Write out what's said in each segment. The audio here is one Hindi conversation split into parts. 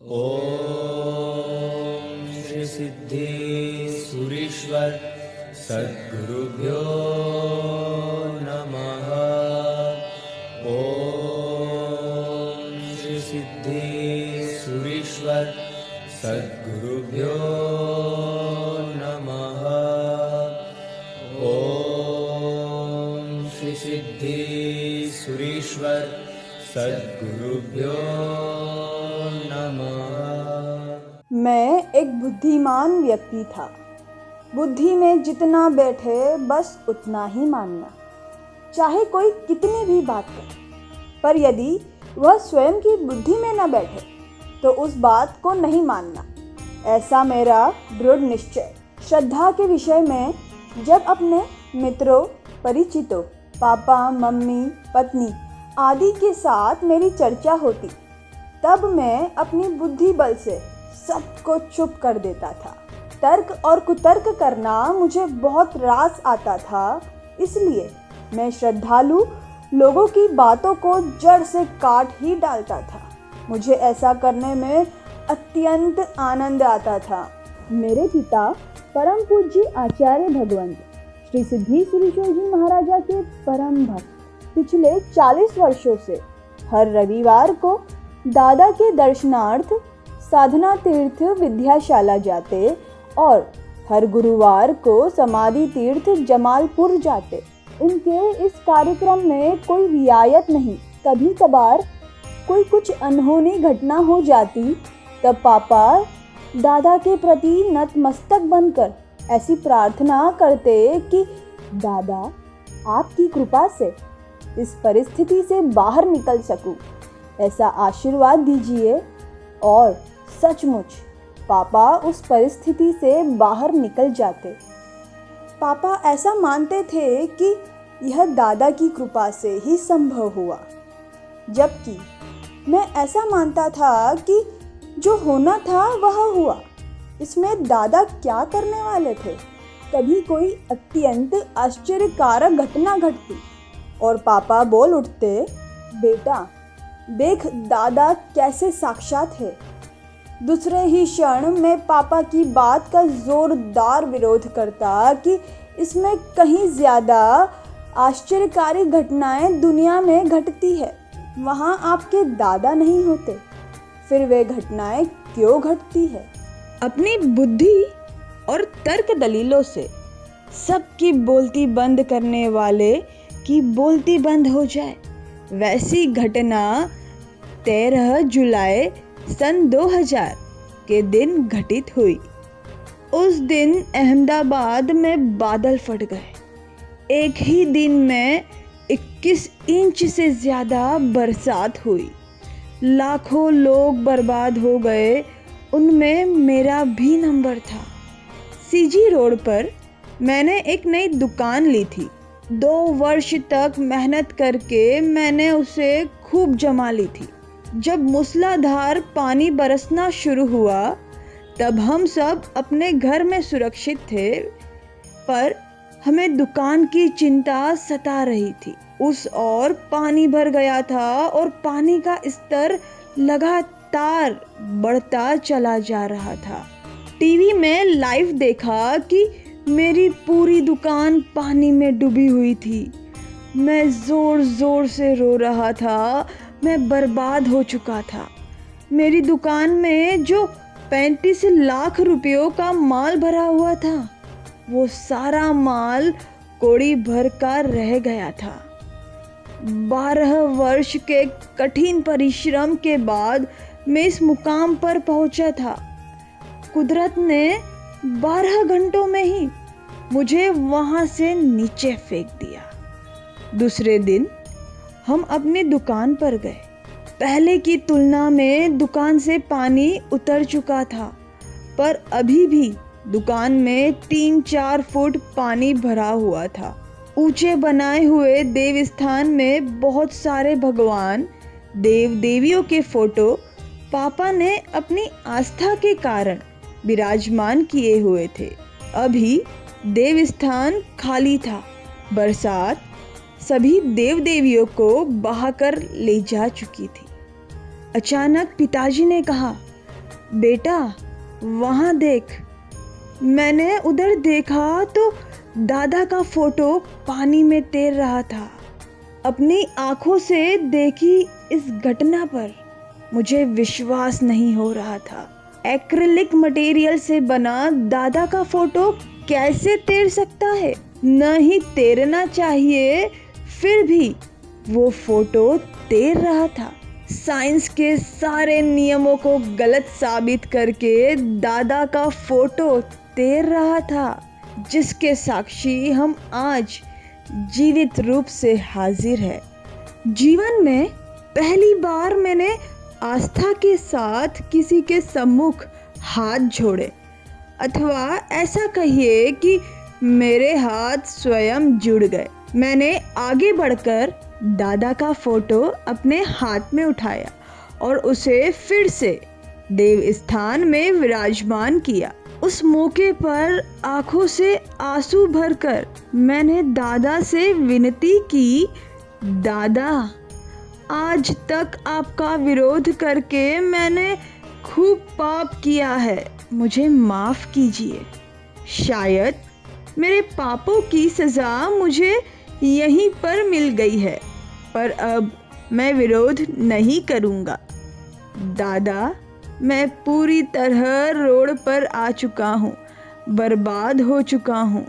ओम श्री सिद्धेश्वरीश्वर सद्गुरुभ्यो नमः। ओम श्री सिद्धेश्वरीश्वर सद्गुरुभ्यो नमः। ओम श्री सिद्धेश्वरीश्वर सद्गुरुभ्यो नमः। मैं एक बुद्धिमान व्यक्ति था। बुद्धि में जितना बैठे बस उतना ही मानना, चाहे कोई कितनी भी बात करे। पर यदि वह स्वयं की बुद्धि में न बैठे तो उस बात को नहीं मानना, ऐसा मेरा दृढ़ निश्चय। श्रद्धा के विषय में जब अपने मित्रों, परिचितों, पापा, मम्मी, पत्नी आदि के साथ मेरी चर्चा होती, तब मैं अपनी बुद्धि बल से सबको चुप कर देता था। तर्क और कुतर्क करना मुझे बहुत रास आता था, इसलिए मैं श्रद्धालु लोगों की बातों को जड़ से काट ही डालता था। मुझे ऐसा करने में अत्यंत आनंद आता था। मेरे पिता परम पूज्य आचार्य भगवंत श्री सिद्धेश्वरीश्वर जी महाराजा के परम भक्त पिछले 40 वर्षों से हर रविवार को दादा के दर्शनार्थ साधना तीर्थ विद्याशाला जाते और हर गुरुवार को समाधि तीर्थ जमालपुर जाते। उनके इस कार्यक्रम में कोई रियायत नहीं। कभी कभार कोई कुछ अनहोनी घटना हो जाती तब पापा दादा के प्रति नतमस्तक बनकर ऐसी प्रार्थना करते कि दादा, आपकी कृपा से इस परिस्थिति से बाहर निकल सकूं, ऐसा आशीर्वाद दीजिए। और सचमुच पापा उस परिस्थिति से बाहर निकल जाते। पापा ऐसा मानते थे कि यह दादा की कृपा से ही संभव हुआ, जबकि मैं ऐसा मानता था कि जो होना था वह हुआ। इसमें दादा क्या करने वाले थे? कभी कोई अत्यंत आश्चर्यकारक घटना घटती और पापा बोल उठते, बेटा देख दादा कैसे साक्षात है। दूसरे ही क्षण मैं पापा की बात का जोरदार विरोध करता कि इसमें कहीं ज़्यादा आश्चर्यकारी घटनाएं दुनिया में घटती है, वहाँ आपके दादा नहीं होते, फिर वे घटनाएं क्यों घटती है? अपनी बुद्धि और तर्क दलीलों से सबकी बोलती बंद करने वाले की बोलती बंद हो जाए, वैसी घटना 13 जुलाई सन 2000 के दिन घटित हुई। उस दिन अहमदाबाद में बादल फट गए। एक ही दिन में 21 इंच से ज़्यादा बरसात हुई। लाखों लोग बर्बाद हो गए, उनमें मेरा भी नंबर था। सीजी रोड पर मैंने एक नई दुकान ली थी। 2 वर्ष तक मेहनत करके मैंने उसे खूब जमा ली थी। जब मूसलाधार पानी बरसना शुरू हुआ तब हम सब अपने घर में सुरक्षित थे, पर हमें दुकान की चिंता सता रही थी। उस ओर पानी भर गया था और पानी का स्तर लगातार बढ़ता चला जा रहा था। टीवी में लाइव देखा कि मेरी पूरी दुकान पानी में डूबी हुई थी। मैं जोर जोर से रो रहा था। मैं बर्बाद हो चुका था। मेरी दुकान में जो 35 लाख रुपयों का माल भरा हुआ था, वो सारा माल कोड़ी भर कर रह गया था। 12 वर्ष के कठिन परिश्रम के बाद मैं इस मुकाम पर पहुंचा था। कुदरत ने 12 घंटों में ही मुझे वहां से नीचे फेंक दिया। दूसरे दिन हम अपनी दुकान पर गए। पहले की तुलना में दुकान से पानी उतर चुका था, पर अभी भी दुकान में 3-4 फुट पानी भरा हुआ था। ऊंचे बनाए हुए देवस्थान में बहुत सारे भगवान, देव देवियों के फोटो पापा ने अपनी आस्था के कारण विराजमान किए हुए थे। अभी देवस्थान खाली था। बरसात सभी देव देवियों को बहाकर ले जा चुकी थी। अचानक पिताजी ने कहा, बेटा वहाँ देख। मैंने उधर देखा तो दादा का फोटो पानी में तैर रहा था। अपनी आंखों से देखी इस घटना पर मुझे विश्वास नहीं हो रहा था। एक्रिलिक मटेरियल से बना दादा का फोटो कैसे तैर सकता है? न ही तैरना चाहिए, फिर भी वो फोटो तैर रहा था। साइंस के सारे नियमों को गलत साबित करके दादा का फोटो तैर रहा था, जिसके साक्षी हम आज जीवित रूप से हाजिर है। जीवन में पहली बार मैंने आस्था के साथ किसी के सम्मुख हाथ जोड़े, अथवा ऐसा कहिए कि मेरे हाथ स्वयं जुड़ गए। मैंने आगे बढ़कर दादा का फोटो अपने हाथ में उठाया और उसे फिर से देव स्थान में विराजमान किया। उस मौके पर आंखों से आंसू भरकर मैंने दादा से विनती की, दादा आज तक आपका विरोध करके मैंने खूब पाप किया है, मुझे माफ़ कीजिए। शायद मेरे पापों की सज़ा मुझे यहीं पर मिल गई है, पर अब मैं विरोध नहीं करूँगा। दादा मैं पूरी तरह रोड पर आ चुका हूँ, बर्बाद हो चुका हूँ।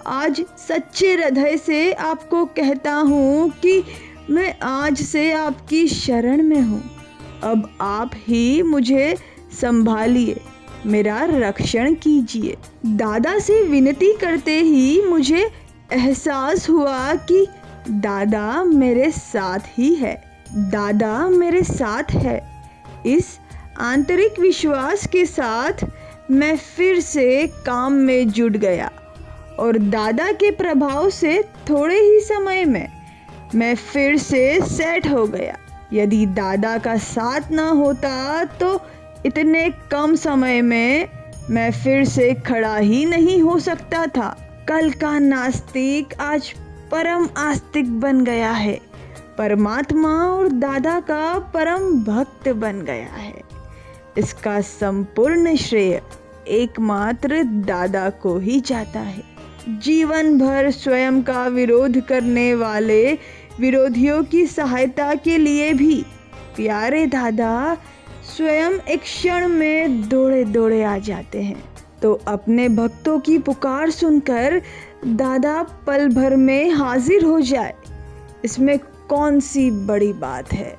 आज सच्चे हृदय से आपको कहता हूँ कि मैं आज से आपकी शरण में हूँ। अब आप ही मुझे संभालिए, मेरा रक्षण कीजिए। दादा से विनती करते ही मुझे एहसास हुआ कि दादा मेरे साथ ही है। दादा मेरे साथ है। इस आंतरिक विश्वास के साथ मैं फिर से काम में जुट गया और दादा के प्रभाव से थोड़े ही समय में मैं फिर से सेट हो गया। यदि दादा का साथ ना होता तो इतने कम समय में मैं फिर से खड़ा ही नहीं हो सकता था। कल का नास्तिक आज परम आस्तिक बन गया है, परमात्मा और दादा का परम भक्त बन गया है। इसका संपूर्ण श्रेय एकमात्र दादा को ही जाता है। जीवन भर स्वयं का विरोध करने वाले विरोधियों की सहायता के लिए भी प्यारे दादा स्वयं एक क्षण में दौड़े दौड़े आ जाते हैं। तो अपने भक्तों की पुकार सुनकर दादा पल भर में हाजिर हो जाए, इसमें कौन सी बड़ी बात है।